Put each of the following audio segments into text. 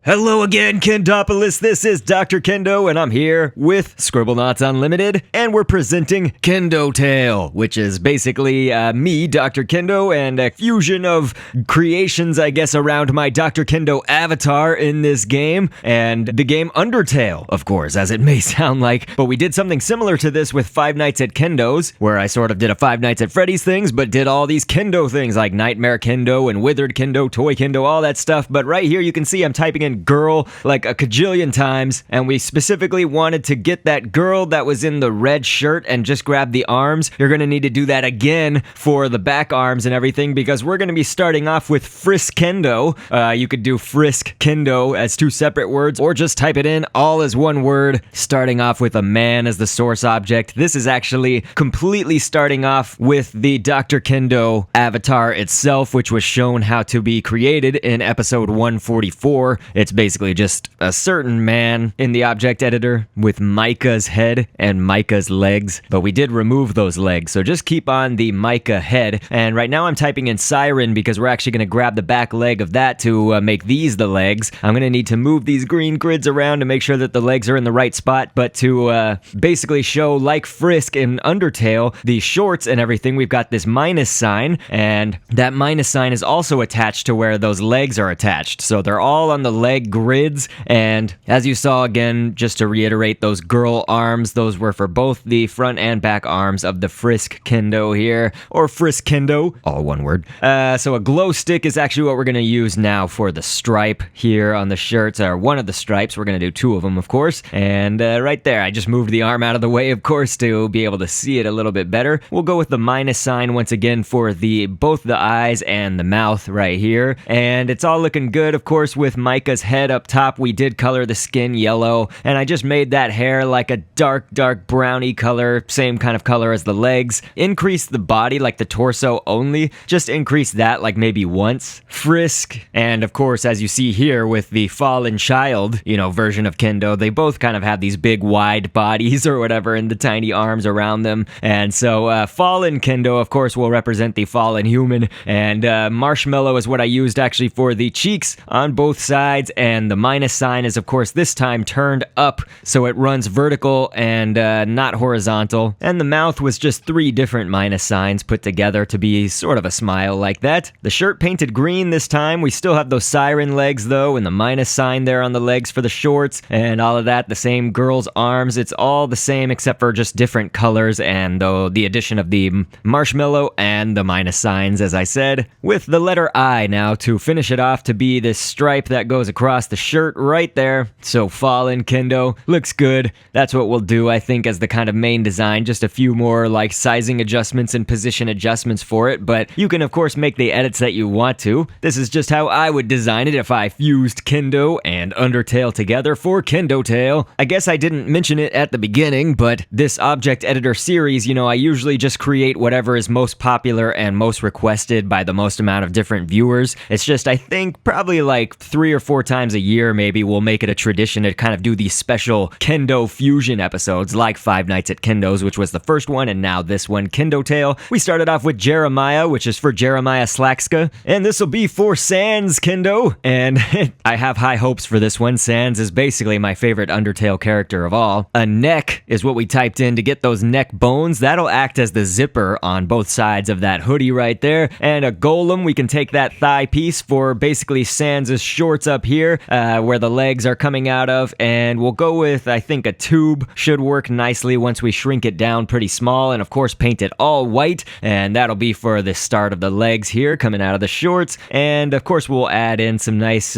Hello again, Kendopolis. This is Dr. Kendo, and I'm here with Scribblenauts Unlimited, and we're presenting Kendotale, which is basically me, Dr. Kendo, and a fusion of creations, I guess, around my Dr. Kendo avatar in this game, and the game Undertale, of course, as it may sound like. But we did something similar to this with Five Nights at Kendo's, where I sort of did a Five Nights at Freddy's things, but did all these Kendo things like Nightmare Kendo and Withered Kendo, Toy Kendo, all that stuff. But right here, you can see I'm typing in girl like a cajillion times, and we specifically wanted to get that girl that was in the red shirt and just grab the arms. You're gonna need to do that again for the back arms and everything, because we're gonna be starting off with Frisk Kendo. You could do Frisk Kendo as two separate words, or just type it in all as one word, starting off with a man as the source object. This is actually completely starting off with the Dr. Kendo avatar itself, which was shown how to be created in episode 144. It's basically just a certain man in the object editor with Micah's head and Micah's legs, but we did remove those legs, so just keep on the Micah head. And right now I'm typing in Siren because we're actually going to grab the back leg of that to make these the legs. I'm going to need to move these green grids around to make sure that the legs are in the right spot, but to basically show, like Frisk in Undertale, the shorts and everything, we've got this minus sign, and that minus sign is also attached to where those legs are attached, so they're all on the leg grids. And as you saw, again, just to reiterate, those girl arms, those were for both the front and back arms of the Frisk Kendo here, or Frisk Kendo, all one word. So a glow stick is actually what we're going to use now for the stripe here on the shirts, or one of the stripes. We're going to do two of them, of course. And right there, I just moved the arm out of the way, of course, to be able to see it a little bit better. We'll go with the minus sign once again for both the eyes and the mouth right here. And it's all looking good, of course, with Micah's head up top. We did color the skin yellow, and I just made that hair like a dark browny color, same kind of color as the legs. Increase the body, like the torso only, just increase that like maybe once. Frisk, and of course, as you see here with the fallen child, version of Kendo, they both kind of have these big wide bodies or whatever, and the tiny arms around them. And so fallen Kendo, of course, will represent the fallen human, and marshmallow is what I used actually for the cheeks on both sides. And the minus sign is, of course, this time turned up, so it runs vertical and not horizontal. And the mouth was just 3 different minus signs put together to be sort of a smile like that. The shirt painted green this time. We still have those siren legs, though, and the minus sign there on the legs for the shorts, and all of that. The same girl's arms. It's all the same except for just different colors, and the addition of the marshmallow and the minus signs, as I said, with the letter I now to finish it off to be this stripe that goes across the shirt right there. So Fallen Kendo looks good. That's what we'll do, I think, as the kind of main design. Just a few more like sizing adjustments and position adjustments for it, but you can of course make the edits that you want to. This is just how I would design it if I fused Kendo and Undertale together for Kendotale. I guess I didn't mention it at the beginning, but this object editor series, I usually just create whatever is most popular and most requested by the most amount of different viewers. It's just, I think, probably like 3 or 4 times a year maybe we'll make it a tradition to kind of do these special Kendo fusion episodes, like Five Nights at Kendo's, which was the first one, and now this one, Kendotale. We started off with Jeremiah, which is for Jeremiah Slakska, and this will be for Sans Kendo, and I have high hopes for this one. Sans is basically my favorite Undertale character of all. A neck is what we typed in to get those neck bones. That'll act as the zipper on both sides of that hoodie right there, and a golem, we can take that thigh piece for basically Sans' shorts up here. here where the legs are coming out of, and we'll go with, I think, a tube should work nicely once we shrink it down pretty small, and of course paint it all white, and that'll be for the start of the legs here coming out of the shorts, and of course we'll add in some nice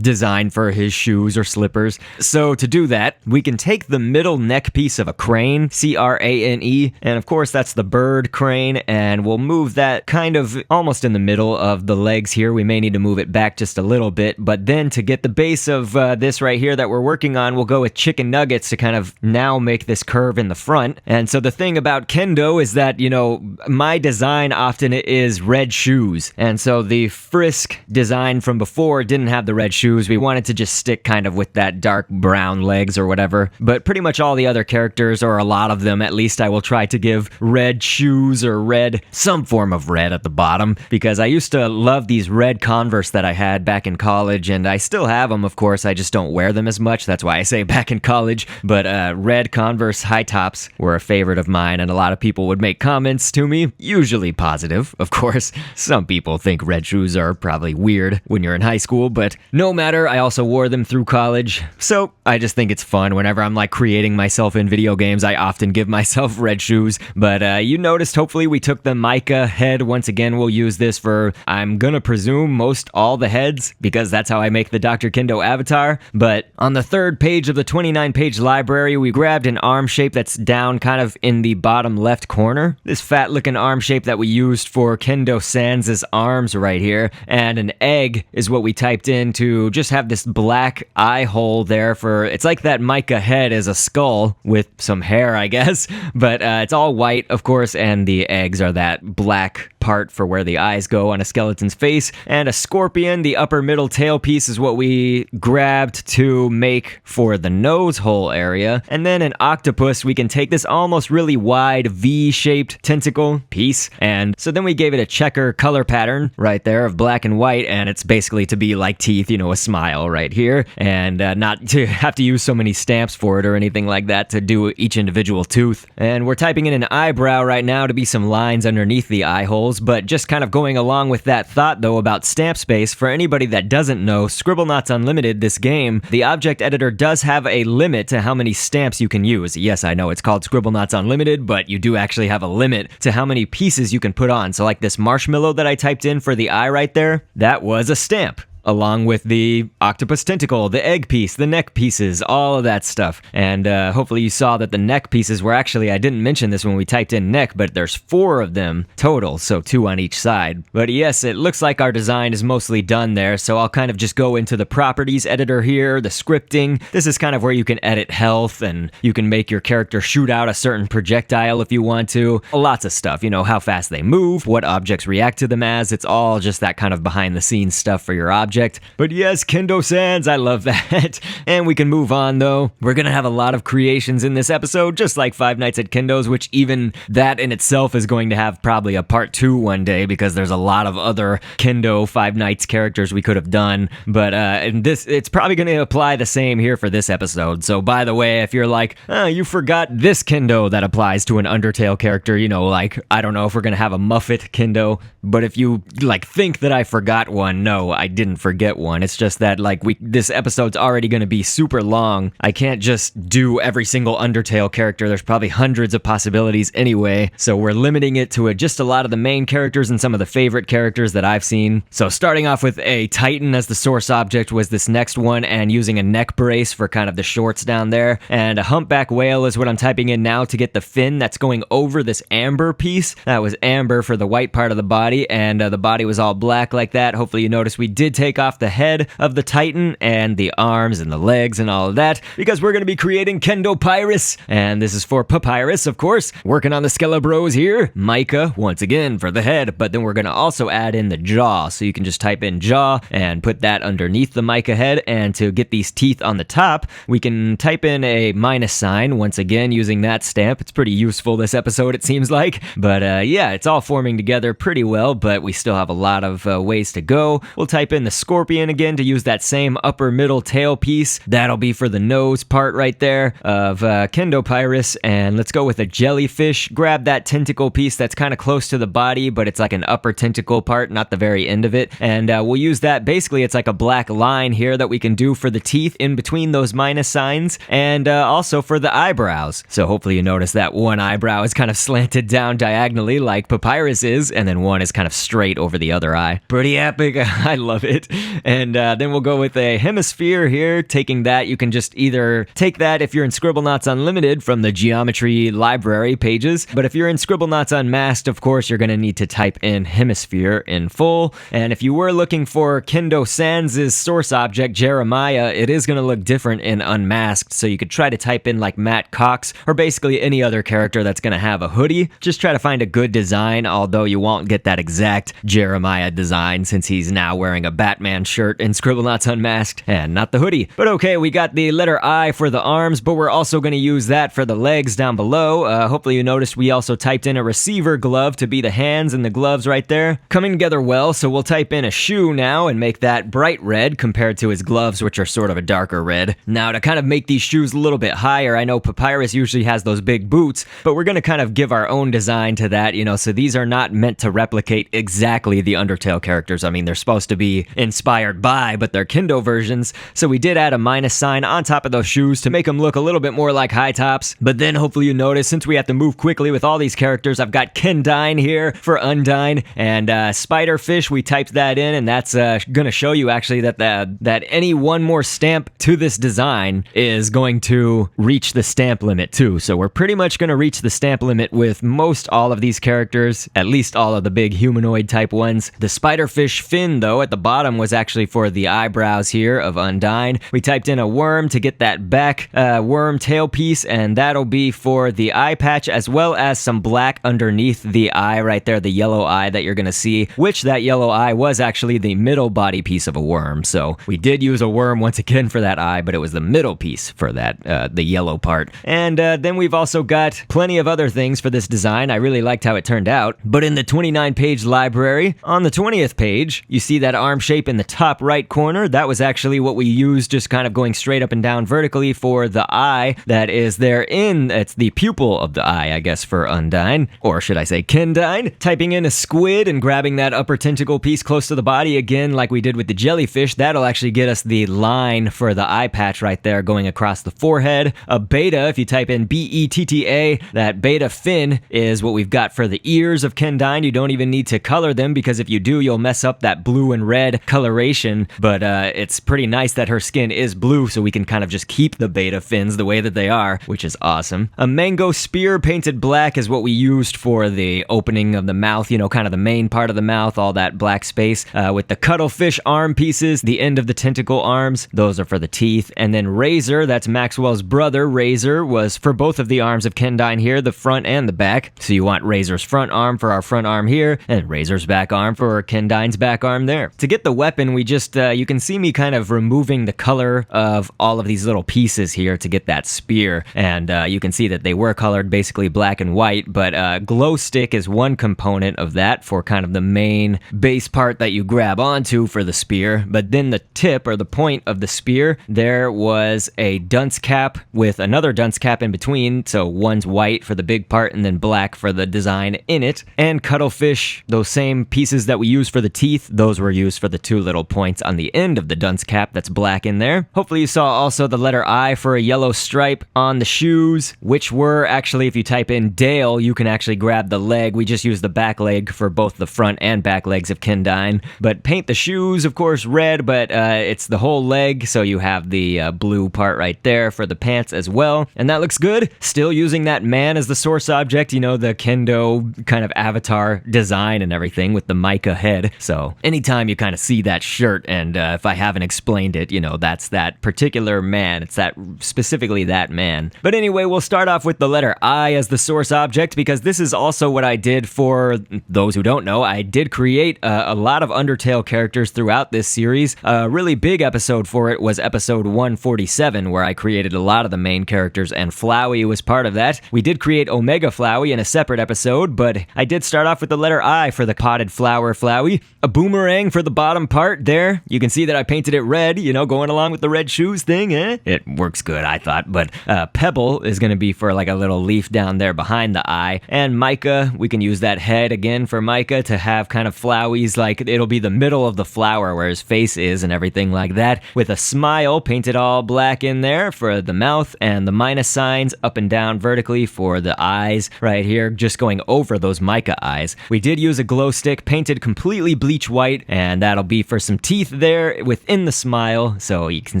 design for his shoes or slippers. So to do that, we can take the middle neck piece of a crane, C-R-A-N-E, and of course that's the bird crane, and we'll move that kind of almost in the middle of the legs here. We may need to move it back just a little bit, but then to get the base of this right here that we're working on, we'll go with chicken nuggets to kind of now make this curve in the front. And so the thing about Kendo is that, you know, my design often is red shoes, and so the Frisk design from before didn't have the red shoes. We wanted to just stick kind of with that dark brown legs or whatever, but pretty much all the other characters, or a lot of them at least, I will try to give red shoes or red, some form of red at the bottom, because I used to love these red Converse that I had back in college, and I still have them, of course, I just don't wear them as much. That's why I say back in college, but red Converse high tops were a favorite of mine, and a lot of people would make comments to me, usually positive, of course. Some people think red shoes are probably weird when you're in high school, but no matter, I also wore them through college, so I just think it's fun. Whenever I'm like creating myself in video games, I often give myself red shoes. But you noticed, hopefully, we took the mica head. Once again, we'll use this for, I'm gonna presume, most all the heads, because that's how I make the Dr. Kendo avatar. But on the third page of the 29-page library, we grabbed an arm shape that's down kind of in the bottom left corner. This fat-looking arm shape that we used for Kendo Sans' arms right here. And an egg is what we typed in to just have this black eye hole there for, it's like that mica head is a skull with some hair, I guess. But it's all white, of course, and the eggs are that black part for where the eyes go on a skeleton's face. And a scorpion, the upper middle tail piece, is what we grabbed to make for the nose hole area. And then an octopus, we can take this almost really wide V-shaped tentacle piece, and so then we gave it a checker color pattern right there of black and white, and it's basically to be like teeth, you know, a smile right here, and not to have to use so many stamps for it or anything like that to do each individual tooth. And we're typing in an eyebrow right now to be some lines underneath the eye holes, but just kind of going along with that thought though about stamp space, for anybody that doesn't know, Scribblenauts Unlimited, this game, the object editor does have a limit to how many stamps you can use. Yes, I know it's called Scribblenauts Unlimited, but you do actually have a limit to how many pieces you can put on. So like this marshmallow that I typed in for the eye right there, that was a stamp, along with the octopus tentacle, the egg piece, the neck pieces, all of that stuff. And hopefully you saw that the neck pieces were actually, I didn't mention this when we typed in neck, but there's 4 of them total, so 2 on each side. But yes, it looks like our design is mostly done there, so I'll kind of just go into the properties editor here, the scripting. This is kind of where you can edit health, and you can make your character shoot out a certain projectile if you want to. Lots of stuff, you know, how fast they move, what objects react to them as. It's all just that kind of behind the scenes stuff for your object. But yes, Kendo Sans, I love that. And we can move on though. We're gonna have a lot of creations in this episode, just like Five Nights at Kendo's, which even that in itself is going to have probably a part 2 one day, because there's a lot of other Kendo Five Nights characters we could have done. But in this, it's probably gonna apply the same here for this episode. So by the way, if you're like, oh, you forgot this Kendo that applies to an Undertale character, you know, like, I don't know if we're gonna have a Muffet Kendo, but if you like think that I forgot one, no, I didn't forget one. It's just that like this episode's already going to be super long. I can't just do every single Undertale character. There's probably hundreds of possibilities anyway, so we're limiting it to just a lot of the main characters and some of the favorite characters that I've seen. So starting off with a Titan as the source object was this next one, and using a neck brace for kind of the shorts down there, and a humpback whale is what I'm typing in now to get the fin that's going over this amber piece. That was amber for the white part of the body, and the body was all black like that. Hopefully you noticed we did take off the head of the Titan and the arms and the legs and all of that, because we're going to be creating Kendopyrus, and this is for Papyrus, of course. Working on the Skelebros here. Mica, once again, for the head, but then we're going to also add in the jaw, so you can just type in jaw and put that underneath the mica head, and to get these teeth on the top, we can type in a minus sign, once again, using that stamp. It's pretty useful this episode, it seems like, but yeah, it's all forming together pretty well, but we still have a lot of ways to go. We'll type in the scorpion again to use that same upper middle tail piece. That'll be for the nose part right there of Papyrus. And let's go with a jellyfish. Grab that tentacle piece that's kind of close to the body, but it's like an upper tentacle part, not the very end of it. And we'll use that. Basically, it's like a black line here that we can do for the teeth in between those minus signs, and also for the eyebrows. So hopefully you notice that one eyebrow is kind of slanted down diagonally like Papyrus is, and then one is kind of straight over the other eye. Pretty epic. I love it. And then we'll go with a hemisphere here. Taking that, you can just either take that if you're in Scribblenauts Unlimited from the geometry library pages, but if you're in Scribblenauts Unmasked, of course, you're going to need to type in hemisphere in full. And if you were looking for Kendo Sans' source object, Jeremiah, it is going to look different in Unmasked, so you could try to type in like Matt Cox, or basically any other character that's going to have a hoodie. Just try to find a good design, although you won't get that exact Jeremiah design since he's now wearing a Batman shirt in Scribblenauts Unmasked, and not the hoodie. But okay, we got the letter I for the arms, but we're also going to use that for the legs down below. Hopefully you noticed we also typed in a receiver glove to be the hands and the gloves right there. Coming together well, so we'll type in a shoe now and make that bright red compared to his gloves, which are sort of a darker red. Now, to kind of make these shoes a little bit higher, I know Papyrus usually has those big boots, but we're going to kind of give our own design to that, so these are not meant to replicate exactly the Undertale characters. I mean, they're supposed to be inspired by, but they're Kendo versions, so we did add a minus sign on top of those shoes to make them look a little bit more like high tops. But then hopefully you notice, since we have to move quickly with all these characters, I've got Undyne here for Undyne, and Spiderfish, we typed that in, and that's going to show you actually that any one more stamp to this design is going to reach the stamp limit too. So we're pretty much going to reach the stamp limit with most all of these characters, at least all of the big humanoid type ones. The Spiderfish fin, though, at the bottom was actually for the eyebrows here of Undyne. We typed in a worm to get that back worm tail piece, and that'll be for the eye patch, as well as some black underneath the eye right there, the yellow eye that you're going to see, which that yellow eye was actually the middle body piece of a worm. So we did use a worm once again for that eye, but it was the middle piece for that, the yellow part. And then we've also got plenty of other things for this design. I really liked how it turned out. But in the 29-page library, on the 20th page, you see that arm shape in the top right corner. That was actually what we used, just kind of going straight up and down vertically for the eye that is there it's the pupil of the eye, I guess, for Undyne, or should I say Undyne. Typing in a squid and grabbing that upper tentacle piece close to the body again, like we did with the jellyfish, that'll actually get us the line for the eye patch right there going across the forehead. A beta, if you type in Betta, that beta fin is what we've got for the ears of Undyne. You don't even need to color them, because if you do, you'll mess up that blue and red coloration, but it's pretty nice that her skin is blue, so we can kind of just keep the beta fins the way that they are, which is awesome. A mango spear painted black is what we used for the opening of the mouth, kind of the main part of the mouth, all that black space, with the cuttlefish arm pieces, the end of the tentacle arms, those are for the teeth. And then Razor, that's Maxwell's brother, Razor, was for both of the arms of Undyne here, the front and the back. So you want Razor's front arm for our front arm here, and Razor's back arm for Undyne's back arm there. To get the weapon, we just, you can see me kind of removing the color of all of these little pieces here to get that spear. And you can see that they were colored basically black and white, but glow stick is one component of that for kind of the main base part that you grab onto for the spear. But then the tip, or the point of the spear, there was a dunce cap with another dunce cap in between, so one's white for the big part and then black for the design in it. And cuttlefish, those same pieces that we use for the teeth, those were used for the two little points on the end of the dunce cap that's black in there. Hopefully you saw also the letter I for a yellow stripe on the shoes, which were actually, if you type in Dale, you can actually grab the leg. We just used the back leg for both the front and back legs of Undyne. But paint the shoes, of course, red, but it's the whole leg, so you have the blue part right there for the pants as well. And that looks good. Still using that man as the source object, the Kendo kind of avatar design and everything with the mica head. So anytime you kind of see that shirt, and if I haven't explained it, that's that particular man. It's that specifically that man. But anyway, we'll start off with the letter I as the source object, because this is also what I did for those who don't know. I did create a lot of Undertale characters throughout this series. A really big episode for it was episode 147, where I created a lot of the main characters, and Flowey was part of that. We did create Omega Flowey in a separate episode, but I did start off with the letter I for the potted flower Flowey, a boomerang for the bottom part there, you can see that I painted it red, going along with the red shoes thing, It works good, I thought, but Pebble is going to be for like a little leaf down there behind the eye, and Micah, we can use that head again for Micah to have kind of Flowey's, like it'll be the middle of the flower where his face is and everything like that, with a smile painted all black in there for the mouth, and the minus signs up and down vertically for the eyes right here, just going over those Micah eyes. We did use a glow stick painted completely bleach white, and that'll be for some teeth there within the smile, so you can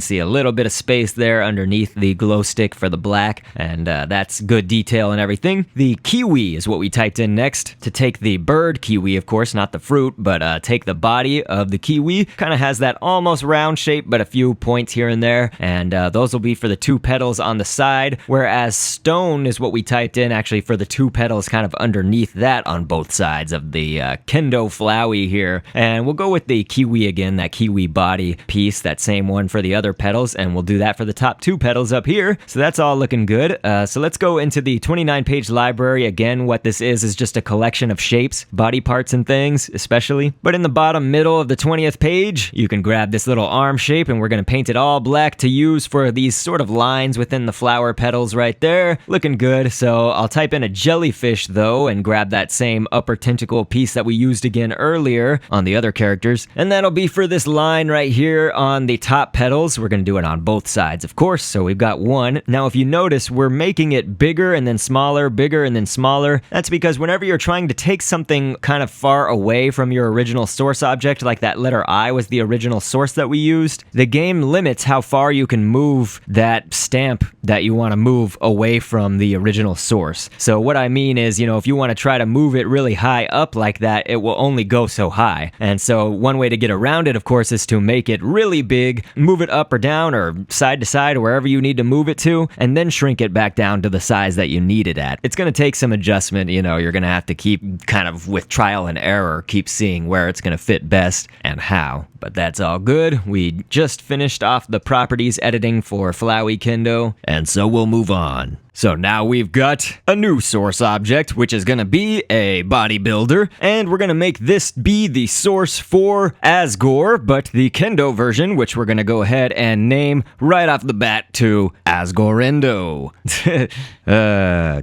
see a little bit of space there underneath the glow stick for the black, and that's good detail and everything. The kiwi is what we typed in next, to take the bird kiwi, of course, not the fruit, but take the body of the kiwi. Kind of has that almost round shape, but a few points here and there, and those will be for the 2 petals on the side, whereas stone is what we typed in actually for the 2 petals kind of underneath that on both sides of the Kendo Flowey here. And we'll go with the kiwi again, that kiwi body piece, that same one for the other petals, and we'll do that for the top 2 petals up here. So that's all looking good. So let's go into the 29-page library. Again, what this is just a collection of shapes, body parts and things especially. But in the bottom middle of the 20th page, you can grab this little arm shape, and we're going to paint it all black to use for these sort of lines within the flower petals right there. Looking good. So I'll type in a jellyfish though, and grab that same upper tentacle piece that we used again earlier on the other characters, and that'll be for this line right here on the top petals. We're going to do it on both sides, of course, so we've got 1. Now if you notice, we're making it bigger and then smaller, bigger and then smaller. That's because whenever you're trying to take something kind of far away from your original source object, like that letter I was the original source that we used, the game limits how far you can move that stamp that you want to move away from the original source. So what I mean is, if you want to try to move it really high up like that, it will only go so high. And so one way to get around it, of course, is to make it really big, move it up or down or side to side or wherever you need to move it to, and then shrink it back down to the size that you need it at. It's going to take some adjustment, you're going to have to keep kind of with trial and error, keep seeing where it's going to fit best and how. But that's all good. We just finished off the properties editing for Flowey Kendo, and so we'll move on. So now we've got a new source object, which is going to be a bodybuilder, and we're going to make this be the source for Asgore, but the Kendo version, which we're going to go ahead and name right off the bat to Asgorendo.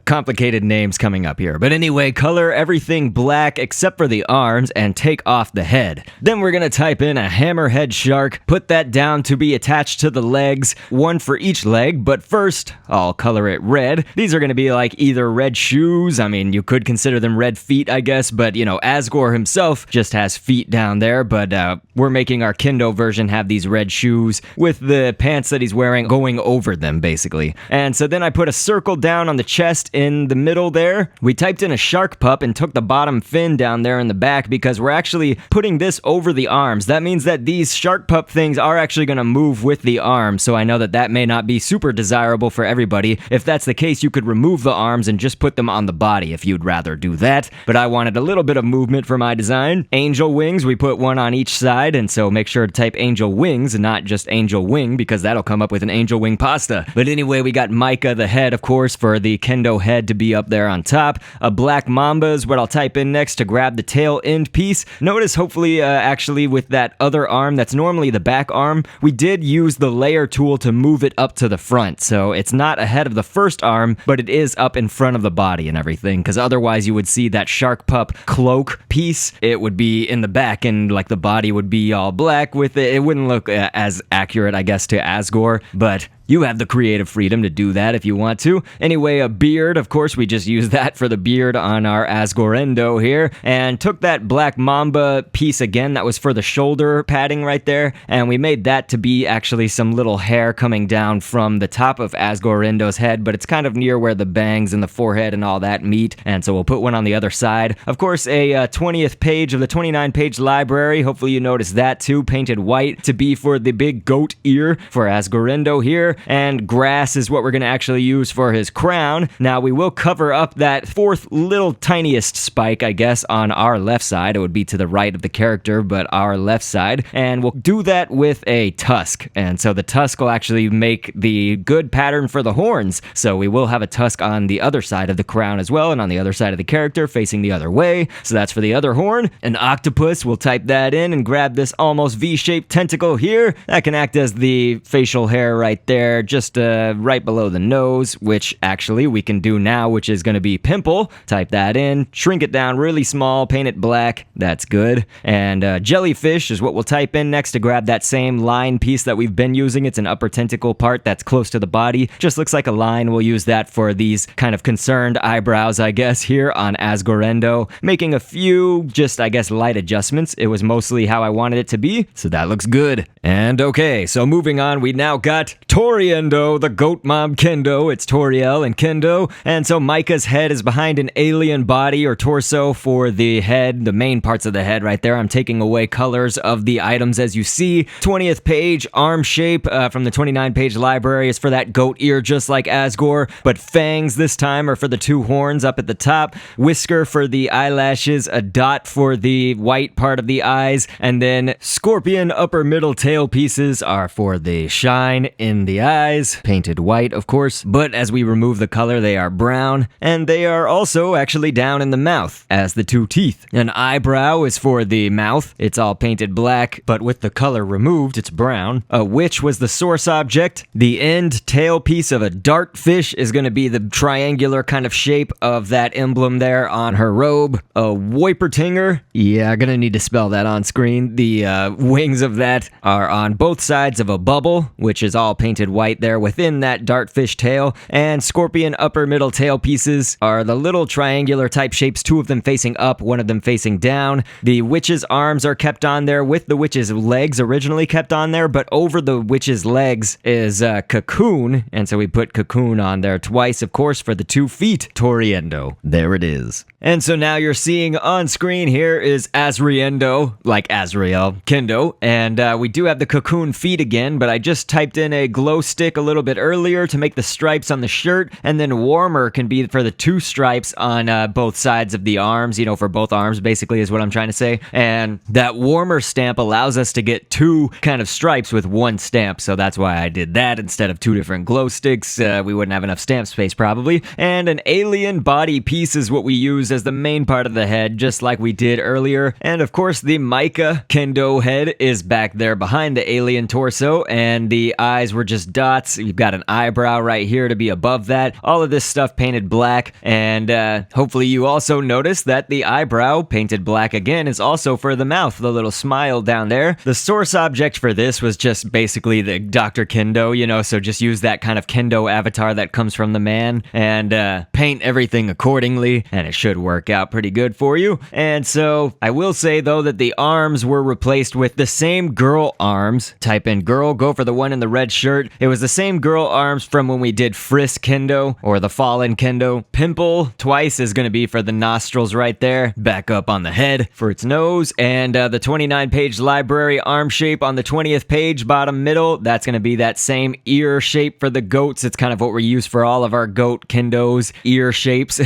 Complicated names coming up here. But anyway, color everything black except for the arms and take off the head. Then we're going to type in a hammerhead shark, put that down to be attached to the legs, 1 for each leg, but first I'll color it red. These are going to be like either red shoes, I mean, you could consider them red feet, I guess, but Asgore himself just has feet down there, but we're making our Kendo version have these red shoes with the pants that he's wearing going over them, basically. And so then I put a circle down on the chest in the middle there. We typed in a shark pup and took the bottom fin down there in the back because we're actually putting this over the arms. That means that these shark pup things are actually going to move with the arms, so I know that may not be super desirable for everybody. If that's the case, you could remove the arms and just put them on the body if you'd rather do that, but I wanted a little bit of movement for my design. Angel wings, we put 1 on each side, and so make sure to type angel wings and not just angel wing, because that'll come up with an angel wing pasta. But anyway, we got Micah the head, of course, for the Kendo head to be up there on top. A black mamba is what I'll type in next to grab the tail end piece. Notice, hopefully, actually with that other arm that's normally the back arm, we did use the layer tool to move it up to the front, so it's not ahead of the first arm, but it is up in front of the body and everything, because otherwise you would see that shark pup cloak piece, it would be in the back and like the body would be all black with it. It wouldn't look as accurate, I guess, to Asgore, but you have the creative freedom to do that if you want to. Anyway, a beard, of course, we just used that for the beard on our Asgorendo here, and took that black mamba piece again that was for the shoulder padding right there, and we made that to be actually some little hair coming down from the top of Asgorendo's head, but it's kind of near where the bangs and the forehead and all that meet, and so we'll put one on the other side. Of course, a 20th page of the 29-page library, hopefully you noticed that too, painted white to be for the big goat ear for Asgorendo here. and grass is what we're going to actually use for his crown. Now, we will cover up that fourth little tiniest spike, I guess, on our left side. It would be to the right of the character, but our left side, and we'll do that with a tusk. And so the tusk will actually make the good pattern for the horns. So we will have a tusk on the other side of the crown as well, and on the other side of the character facing the other way. So that's for the other horn. An octopus, we'll type that in and grab this almost V-shaped tentacle here. That can act as the facial hair right there, just right below the nose, which actually we can do now, which is going to be pimple. Type that in, shrink it down really small, paint it black. That's good. And jellyfish is what we'll type in next to grab that same line piece that we've been using. It's an upper tentacle part that's close to the body. Just looks like a line. We'll use that for these kind of concerned eyebrows, I guess, here on Asgorendo. Making a few, just, I guess, light adjustments. It was mostly how I wanted it to be, so that looks good. And okay, so moving on, we now got Toriendo, the goat mom Kendo. It's Toriel and Kendo. And so Micah's head is behind an alien body or torso for the head, the main parts of the head right there. I'm taking away colors of the items as you see. 20th page, arm shape from the 29-page library is for that goat ear, just like Asgore, but fangs this time are for the two horns up at the top, whisker for the eyelashes, a dot for the white part of the eyes, and then scorpion upper middle tail pieces are for the shine in the eyes, painted white, of course, but as we remove the color, they are brown, and they are also actually down in the mouth as the two teeth. An eyebrow is for the mouth. It's all painted black, but with the color removed, it's brown. A witch was the source object. The end tail piece of a dartfish is going to be the triangular kind of shape of that emblem there on her robe. A Woipertinger, yeah, I'm going to need to spell that on screen. The wings of that are on both sides of a bubble, which is all painted white there within that dartfish tail. And scorpion upper middle tail pieces are the little triangular type shapes, two of them facing up, one of them facing down. The witch's arms are kept on there with the witch's legs originally kept on there, but over the witch's legs is cocoon, and so we put cocoon on there twice, of course, for the 2 feet. Toriendo. There it is. And so now you're seeing on screen here is Asriendo, like Asriel, Kendo, and we do have the cocoon feet again, but I just typed in a glow stick a little bit earlier to make the stripes on the shirt, and then warmer can be for the 2 stripes on both sides of the arms, you know, for both arms basically is what I'm trying to say, and that warmer stamp allows us to get 2 kind of stripes with 1 stamp, so that's why I did that instead of 2 different glow sticks. We wouldn't have enough stamp space probably. And an alien body piece is what we use as the main part of the head, just like we did earlier. And of course the Micah Kendo head is back there behind the alien torso, and the eyes were just dots. You've got an eyebrow right here to be above that. All of this stuff painted black, and hopefully you also notice that the eyebrow painted black again is also for the mouth, the little smile down there. The source object for this was just basically the Dr.Kendo, you know, so just use that kind of Kendo avatar that comes from the man and paint everything accordingly, and it should work out pretty good for you. And so I will say though that the arms were replaced with the same girl arms. Type in girl, go for the one in the red shirt. It was the same girl arms from when we did Frisk Kendo or the Fallen Kendo. Pimple twice is going to be for the nostrils right there, back up on the head for its nose, and the 29-page library arm shape on the 20th page, bottom middle, that's going to be that same ear shape for the goats. It's kind of what we use for all of our goat Kendos, ear shapes.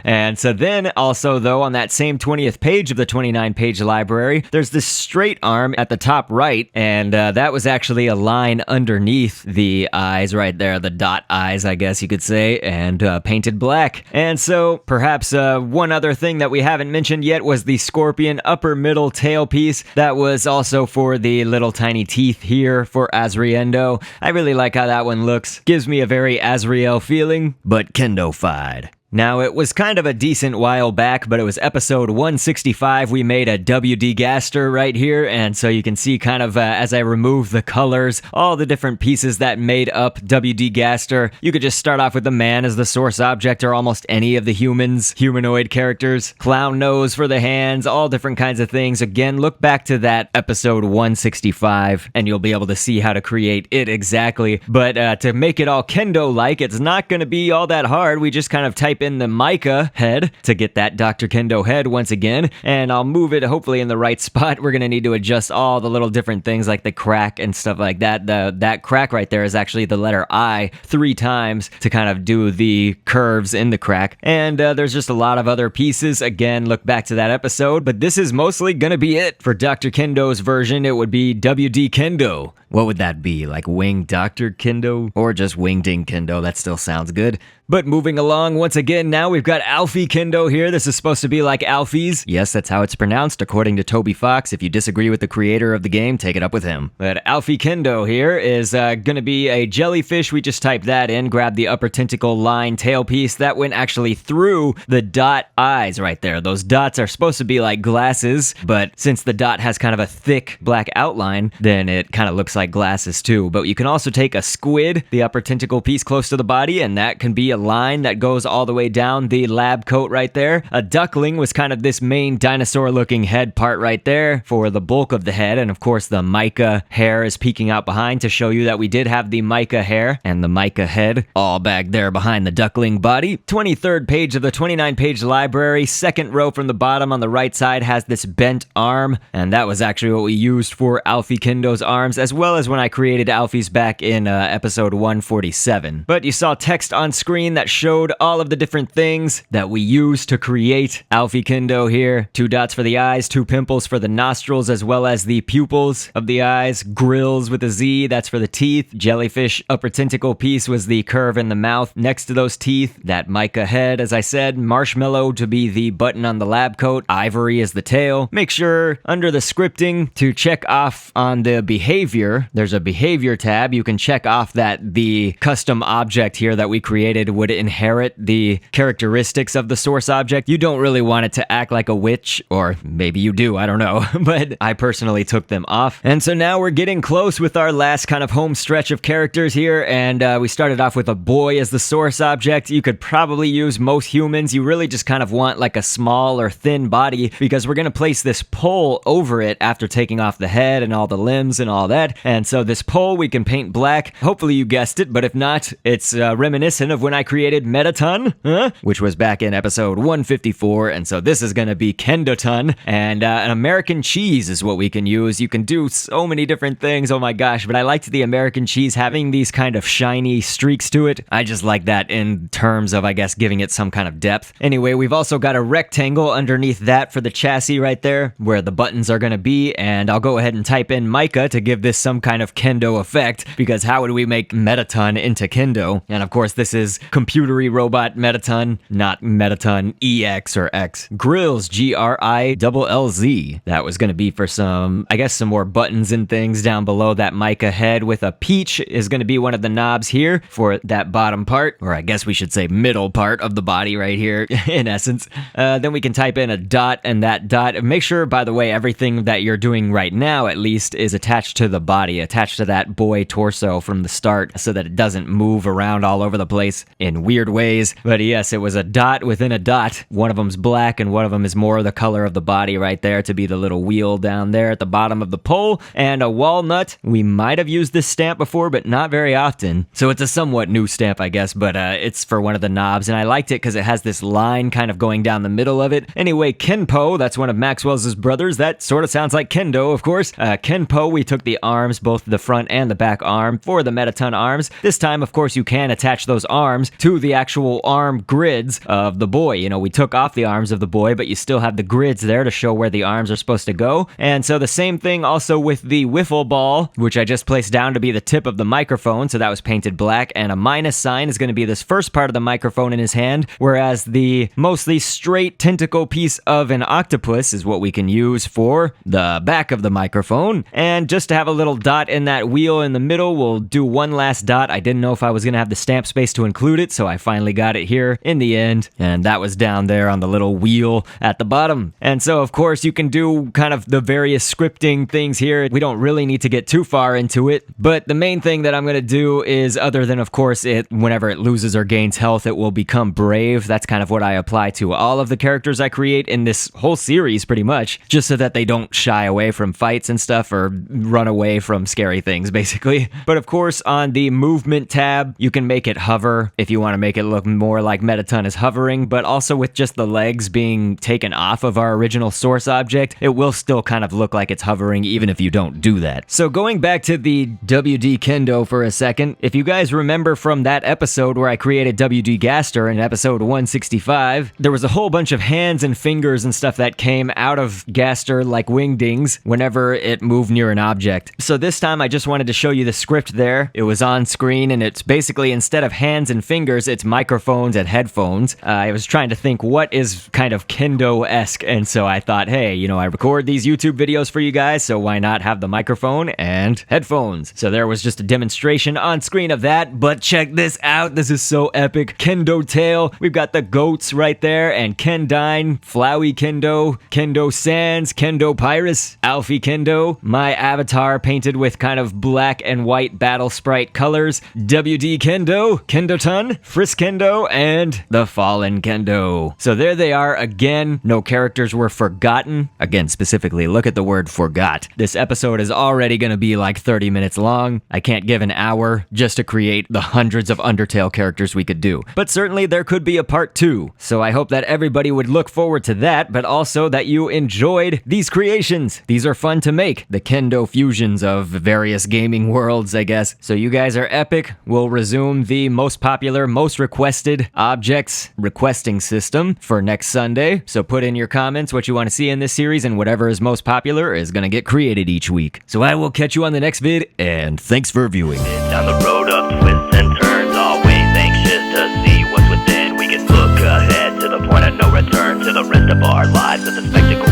And so then also though on that same 20th page of the 29-page library, there's this straight arm at the top right, and that was actually a line underneath the eyes right there, the dot eyes I guess you could say, and painted black. And so perhaps one other thing that we haven't mentioned yet was the scorpion upper middle tail piece. That was also for the little tiny teeth here for Asriendo. I really like how that one looks. Gives me a very Asriel feeling, but Kendo-fied. Now, it was kind of a decent while back, but it was episode 165. We made a WD Gaster right here, and so you can see kind of as I remove the colors, all the different pieces that made up WD Gaster. You could just start off with the man as the source object, or almost any of the humanoid characters. Clown nose for the hands, all different kinds of things. Again, look back to that episode 165, and you'll be able to see how to create it exactly. But to make it all Kendo-like, it's not going to be all that hard. We just kind of type in the mica head to get that Dr. Kendo head once again, and I'll move it hopefully in the right spot. We're going to need to adjust all the little different things like the crack and stuff like that. That crack right there is actually the letter I 3 times to kind of do the curves in the crack. And there's just a lot of other pieces. Again, look back to that episode, but this is mostly going to be it. For Dr. Kendo's version, it would be WD Kendo. What would that be? Like Wing Dr. Kendo? Or just Wingding Kendo? That still sounds good. But moving along, once again, now we've got Alfie Kendo here. This is supposed to be like Alphys. Yes, that's how it's pronounced, according to Toby Fox. If you disagree with the creator of the game, take it up with him. But Alfie Kendo here is going to be a jellyfish. We just typed that in, grabbed the upper tentacle line tailpiece. That went actually through the dot eyes right there. Those dots are supposed to be like glasses, but since the dot has kind of a thick black outline, then it kind of looks like glasses too. But you can also take a squid, the upper tentacle piece close to the body, and that can be a line that goes all the way down the lab coat right there. A duckling was kind of this main dinosaur looking head part right there for the bulk of the head, and of course the mica hair is peeking out behind to show you that we did have the mica hair and the mica head all back there behind the duckling body. 23rd page of the 29-page library, second row from the bottom on the right side has this bent arm, and that was actually what we used for Alfie Kendo's arms, as well as when I created Alphys back in episode 147. But you saw text on screen that showed all of the different things that we used to create Alfie Kendo here. 2 dots for the eyes, 2 pimples for the nostrils, as well as the pupils of the eyes. Grills with a Z, that's for the teeth. Jellyfish upper tentacle piece was the curve in the mouth next to those teeth. That mica head, as I said. Marshmallow to be the button on the lab coat. Ivory is the tail. Make sure under the scripting to check off on the behavior. There's a behavior tab. You can check off that the custom object here that we created would inherit the characteristics of the source object. You don't really want it to act like a witch, or maybe you do, I don't know, but I personally took them off. And so now we're getting close with our last kind of home stretch of characters here, and we started off with a boy as the source object. You could probably use most humans. You really just kind of want like a small or thin body, because we're going to place this pole over it after taking off the head and all the limbs and all that. And so this pole we can paint black. Hopefully you guessed it, but if not, it's reminiscent of when I created Mettaton, which was back in episode 154, and so this is going to be Kendotale, and an American cheese is what we can use. You can do so many different things, oh my gosh, but I liked the American cheese having these kind of shiny streaks to it. I just like that in terms of, I guess, giving it some kind of depth. Anyway, we've also got a rectangle underneath that for the chassis right there, where the buttons are going to be, and I'll go ahead and type in mica to give this some kind of Kendo effect, because how would we make Mettaton into Kendo? And of course, this is computery robot Mettaton, not Mettaton EX or X. Grills, GRILLZ. That was going to be for some, I guess, some more buttons and things down below that mica head, with a peach is going to be one of the knobs here for that bottom part, or I guess we should say middle part of the body right here, in essence. Then we can type in a dot, and that dot, make sure, by the way, everything that you're doing right now, at least, is attached to the body, attached to that boy torso from the start, so that it doesn't move around all over the place in weird ways. But yes, it was a dot within a dot. One of them's black and one of them is more the color of the body right there to be the little wheel down there at the bottom of the pole. And a walnut. We might have used this stamp before, but not very often. So it's a somewhat new stamp, I guess, but it's for one of the knobs, and I liked it because it has this line kind of going down the middle of it. Anyway, Kenpo, that's one of Maxwell's brothers. That sort of sounds like Kendo, of course. Kenpo, we took the arms, both the front and the back arm, for the Mettaton arms. This time, of course, you can attach those arms to the actual arm grids of the boy. You know, we took off the arms of the boy, but you still have the grids there to show where the arms are supposed to go. And so the same thing also with the wiffle ball, which I just placed down to be the tip of the microphone, so that was painted black, and a minus sign is going to be this first part of the microphone in his hand, whereas the mostly straight tentacle piece of an octopus is what we can use for the back of the microphone. And just to have a little dot in that wheel in the middle, we'll do one last dot. I didn't know if I was going to have the stamp space to include it, so I finally got it here in the end, and that was down there on the little wheel at the bottom. And so, of course, you can do kind of the various scripting things here. We don't really need to get too far into it, but the main thing that I'm going to do is, other than, of course, it whenever it loses or gains health, it will become brave. That's kind of what I apply to all of the characters I create in this whole series, pretty much, just so that they don't shy away from fights and stuff or run away from scary things, basically. But of course, on the movement tab, you can make it hover. if you want to make it look more like Mettaton is hovering, but also with just the legs being taken off of our original source object, it will still kind of look like it's hovering even if you don't do that. So going back to the WD Kendo for a second, if you guys remember from that episode where I created WD Gaster in episode 165, there was a whole bunch of hands and fingers and stuff that came out of Gaster like wingdings whenever it moved near an object. So this time I just wanted to show you the script there. It was on screen and it's basically instead of hands and fingers, it's microphones and headphones. I was trying to think what is kind of Kendo-esque, and so I thought, hey, you know, I record these YouTube videos for you guys, so why not have the microphone and headphones? So there was just a demonstration on screen of that, but check this out. This is so epic. Kendotale. We've got the goats right there, and Undyne, Flowey Kendo, Kendo Sans, Kendo Papyrus, Alphys Kendo, my avatar painted with kind of black and white battle sprite colors, WD Kendo, Kendoton, Frisk Kendo, and the Fallen Kendo. So there they are again. No characters were forgotten. Again, specifically, look at the word forgot. This episode is already going to be like 30 minutes long. I can't give an hour just to create the hundreds of Undertale characters we could do. But certainly there could be a part 2. So I hope that everybody would look forward to that, but also that you enjoyed these creations. These are fun to make. The Kendo fusions of various gaming worlds, I guess. So you guys are epic. We'll resume the most popular, most requested objects requesting system for next Sunday. So put in your comments what you want to see in this series, and whatever is most popular is gonna get created each week. So I will catch you on the next vid, and thanks for viewing. Down the road of twists and turns, always anxious to see what's within. We can look ahead to the point of no return, to the rest of our lives as a spectacle.